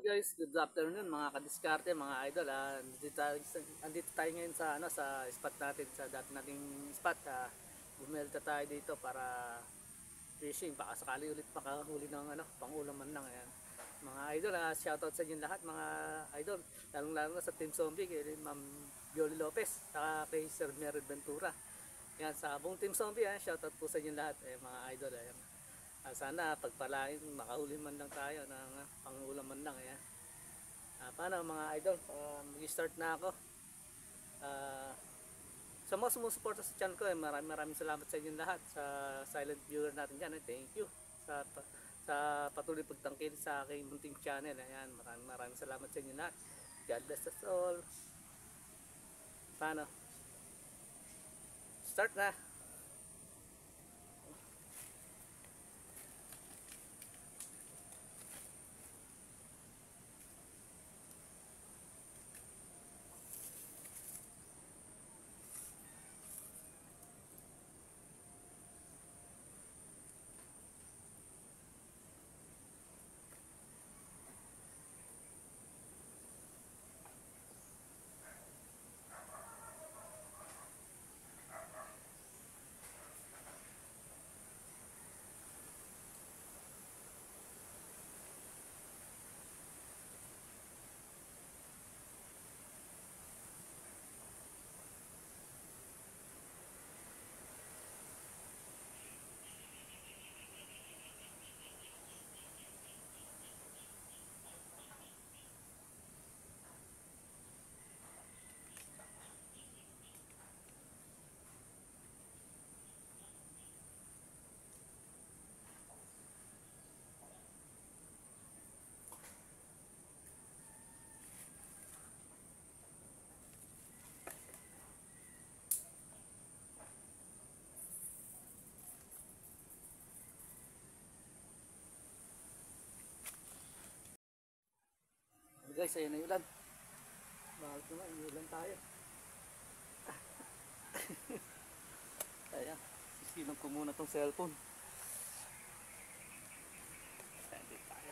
Guys, good afternoon mga kadiskarte, mga idol. Andito tayo ngayon sa spot natin, sa dati nating spot. Bumelta tayo dito para fishing, baka sakali ulit makahuli ng pangulam man lang. Ayan. Mga idol, shoutout sa inyo lahat mga idol. Lalong-lalo na sa Team Zombie, kay Ma'am Yoli Lopez, saka kay Sir Mered Ventura. Yan, sa buong Team Zombie, shoutout po sa inyo lahat, mga idol. Ayan. Sana pagpalain makahuli man lang tayo ng pangulam man lang. Ayan. Paano mga idol, mag-start na ako. Sa mga sumusuporta sa channel ko, maraming salamat sa inyo lahat, sa silent viewer natin dyan. Thank you sa patuloy pagtangkil sa aking munting channel. Ayan, maraming salamat sa inyo lahat. God bless us all. Paano? Start na. Guys, ayun na yung ulan. Mahal ko na, ulan tayo. Ayan, sisilong ko muna tong cellphone. Sandit tayo.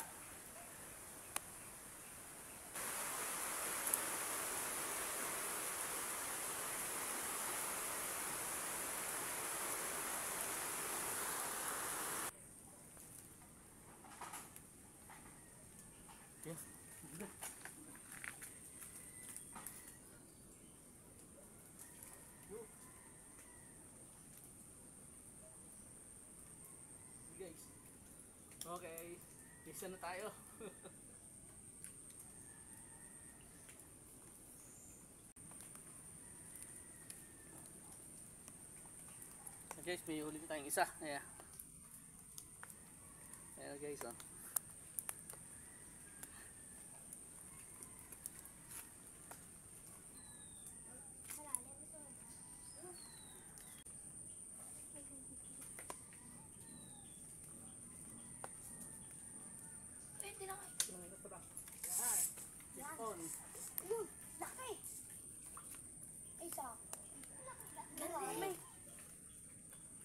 Yes. Guys, okay, isa na tayo. Guys, may huli tayong isa. Ayan. Ayan guys, oh.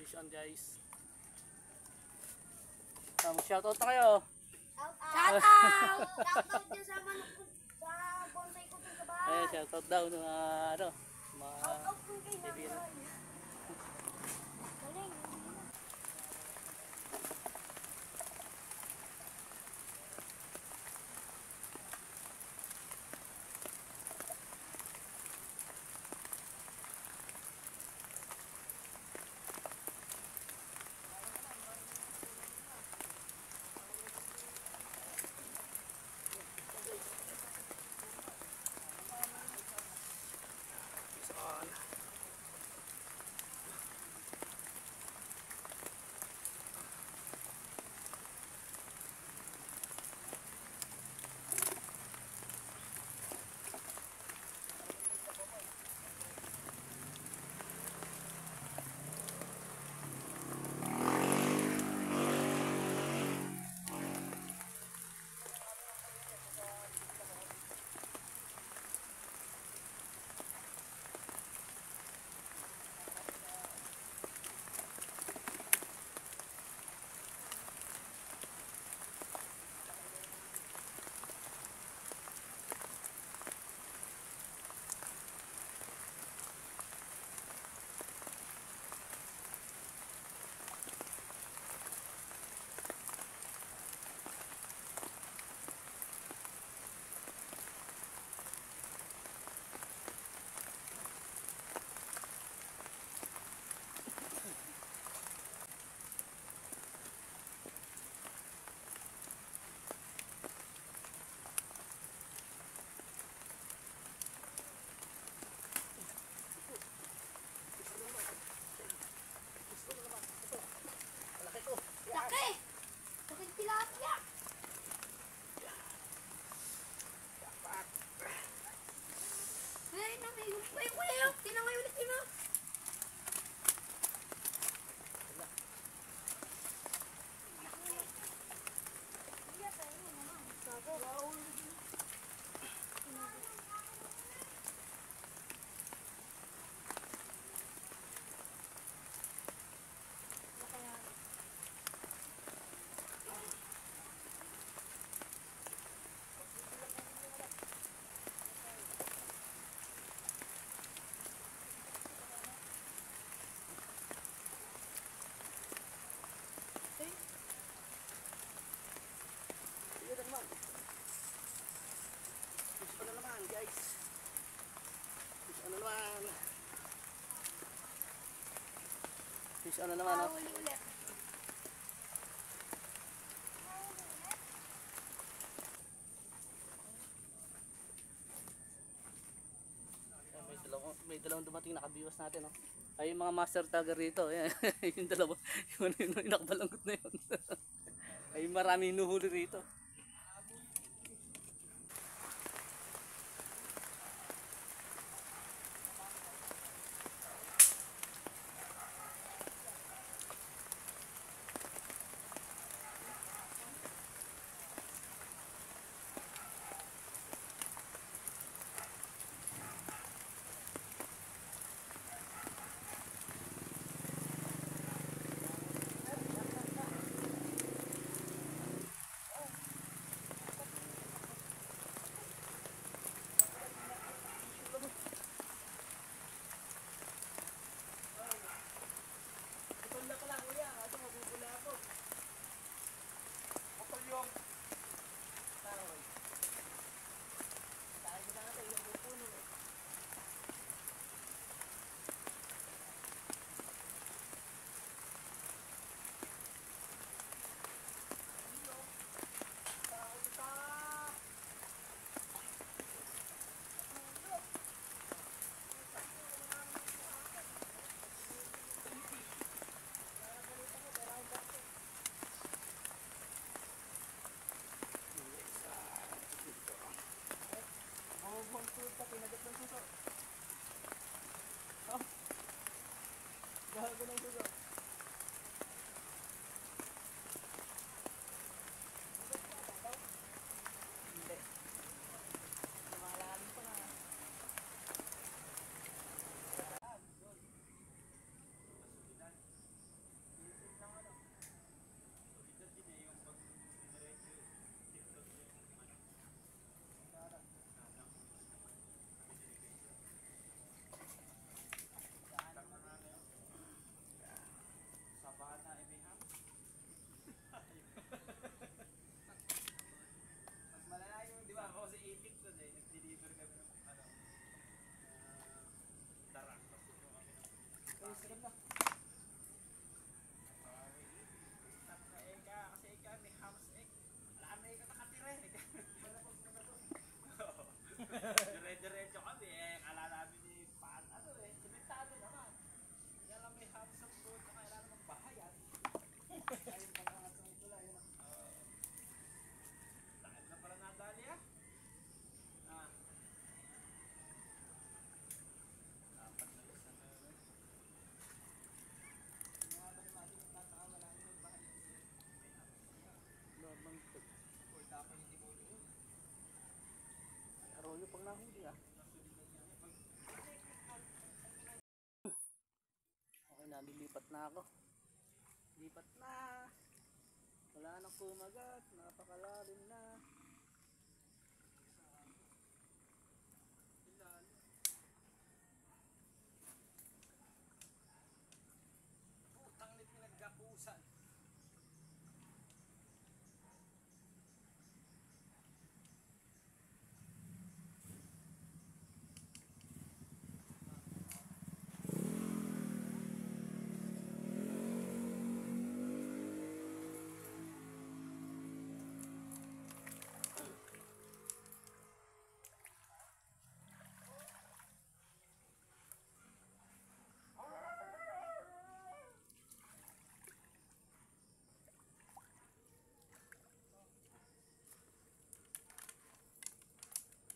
Fish on guys. Shoutout na kayo. Shoutout! Shoutout dyan sa bonsai ko dun sa bahay. Shoutout daw ng mga Shoutout kung kay kaibigan. Nanay. Galing. Fish ano naman, no? Huli ulit. Ayan, may dalawang dumating nakabiwas natin, no? Ay, yung mga master tagger rito. Ayan, yung dalawa. Yung nakabalanggot na yun. Ay, marami hinuhuli rito. Gago ng suso. Hindi. Lumalalim pa na. Dire-diretso kami eh. Kala namin ni Paan ano eh. Simentado naman. Kaya lang may hapos ng road na kailangan magbahayan. Ayun pa nga sa ito lang. Dahil na pala nadali ah. Ah. Dapat na isa na yun. Mga ba naman natin yung tataka wala nang magbahayan. Lamang to. Or dapat hindi mo yun. Arroyo pag nahuli, ah. Okay na, lilipat na ako. Lipat na. Wala nang kumagat. Napakalalim na. Putang lit naggapusan.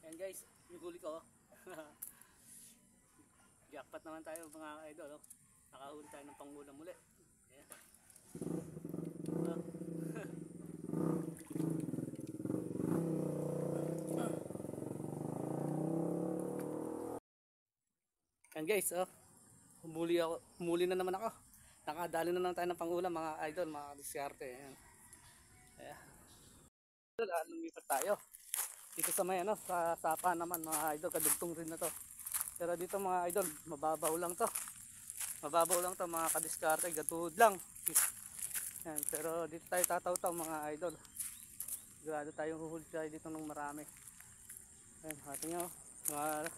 Ayan guys, yung huli ko. Jackpot naman tayo mga idol. Oh. Nakahuli tayo ng pangulam muli. Ayan. Ayan guys, oh. Humuli na naman ako. Nakadali na lang tayo ng pangulam mga idol, mga diskarte. Ayan. Ayan. Lumipat tayo. Dito sa may sa sapa naman mga idol, kadugtong rin na to. Pero dito mga idol, mababaw lang to. Mababaw lang to mga kadiskarte, gatuhod lang. Yan, pero dito tayo tataw-taw mga idol. Sigurado tayong huhuli tayo dito ng marami. Ayan, hati nyo, mga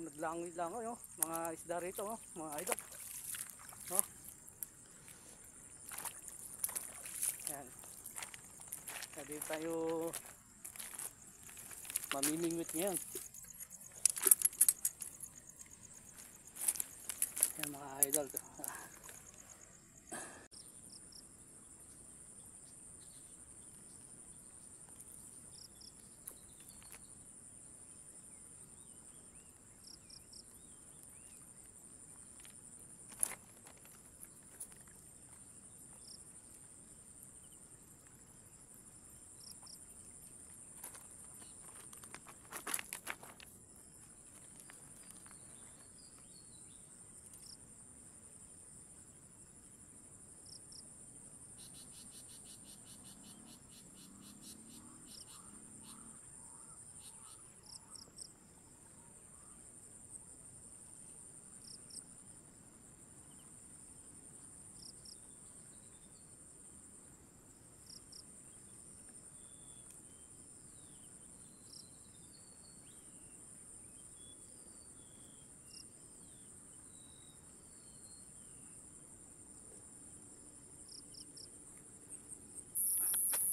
naglangoy-langoy, oh, mga isda rito, oh, mga idol. Dito tayo mamimingwit ngayon. Yan mga idol.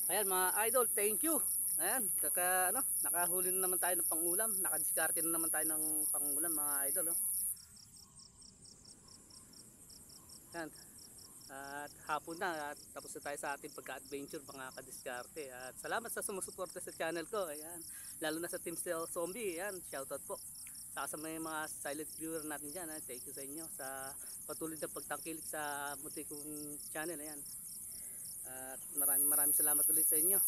Ayan mga idol, thank you. Ayan, nakahuli na naman tayo ng pangulam, nakadiskarte na naman tayo ng pangulam mga idol. Oh. Ayan, at hapon na at tapos na tayo sa ating pagka-adventure mga kadiskarte. At salamat sa sumusuporta sa channel ko. Ayan, lalo na sa Team Cell Zombie. Ayan, shoutout po. Saka sa mga silent viewer natin dyan. Thank you sa inyo sa patuloy na pagtangkilik sa munti kong channel. Ayan. At maraming salamat ulit sa inyo.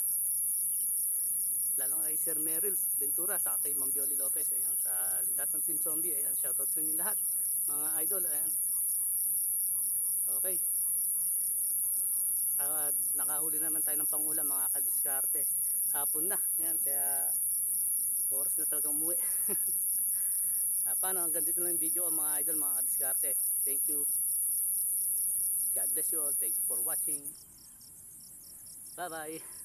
Lalo kay Sir Meryl Ventura sa kay Ma'am Bioli Lopez. Ayan, sa lahat ng Team Zombie. Ayan, shoutout sa inyo lahat. Mga idol. Ayan. Okay. Nakahuli naman tayo ng pangulam mga kadiskarte. Hapon na. Ayan, kaya oras na talagang umuwi. Paano, hanggang dito lang yung video mga idol, mga kadiskarte. Thank you. God bless you all. Thank you for watching. Bye bye.